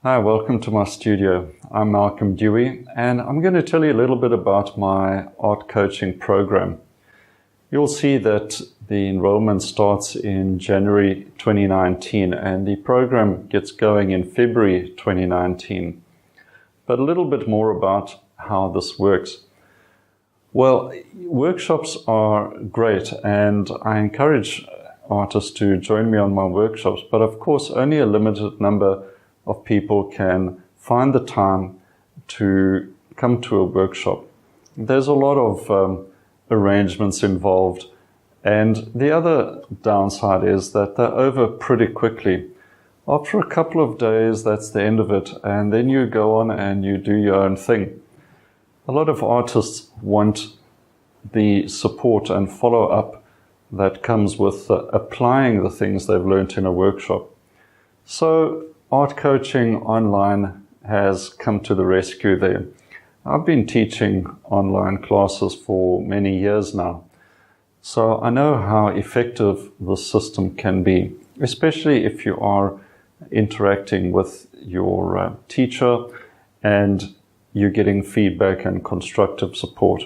Hi, welcome to my studio. I'm Malcolm Dewey, and I'm going to tell you a little bit about my art coaching program. You'll see that the enrollment starts in January 2019, and the program gets going in February 2019. But a little bit more about how this works. Well, workshops are great, and I encourage artists to join me on my workshops, but of course only a limited number of people can find the time to come to a workshop. There's a lot of arrangements involved, and the other downside is that they're over pretty quickly. After a couple of days, that's the end of it, and then you go on and you do your own thing. A lot of artists want the support and follow-up that comes with applying the things they've learned in a workshop. So art coaching online has come to the rescue there. I've been teaching online classes for many years now, so I know how effective the system can be, especially if you are interacting with your teacher and you're getting feedback and constructive support.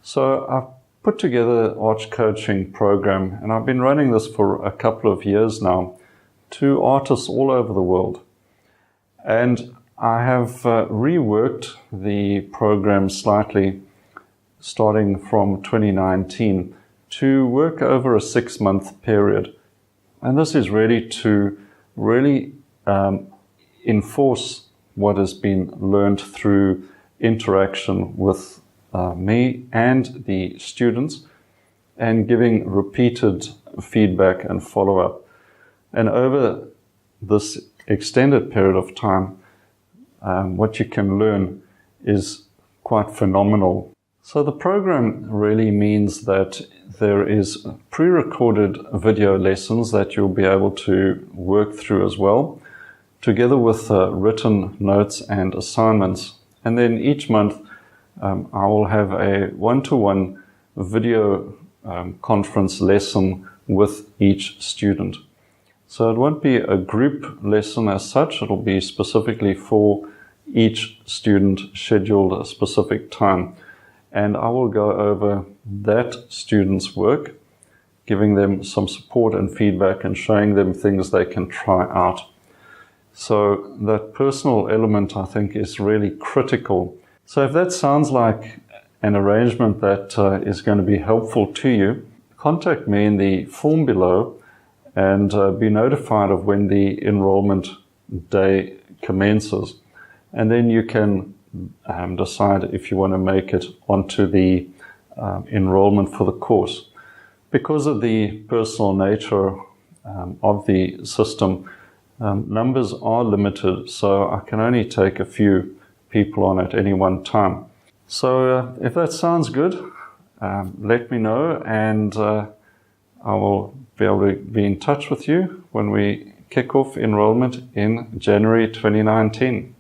So I've put together an art coaching program, and I've been running this for a couple of years now to artists all over the world. And I have reworked the program slightly starting from 2019 to work over a 6-month period. And this is really to enforce what has been learned through interaction with me and the students, and giving repeated feedback and follow-up. And over this extended period of time, what you can learn is quite phenomenal. So the program really means that there is pre-recorded video lessons that you'll be able to work through as well, together with written notes and assignments. And then each month I will have a one-to-one video conference lesson with each student. So it won't be a group lesson as such, it'll be specifically for each student scheduled a specific time. And I will go over that student's work, giving them some support and feedback and showing them things they can try out. So that personal element, I think, is really critical. So if that sounds like an arrangement that is going to be helpful to you, contact me in the form below and be notified of when the enrollment day commences. And then you can decide if you want to make it onto the enrollment for the course. Because of the personal nature of the system, numbers are limited, so I can only take a few people on at any one time. So if that sounds good, let me know, and I will be able to be in touch with you when we kick off enrollment in January 2019.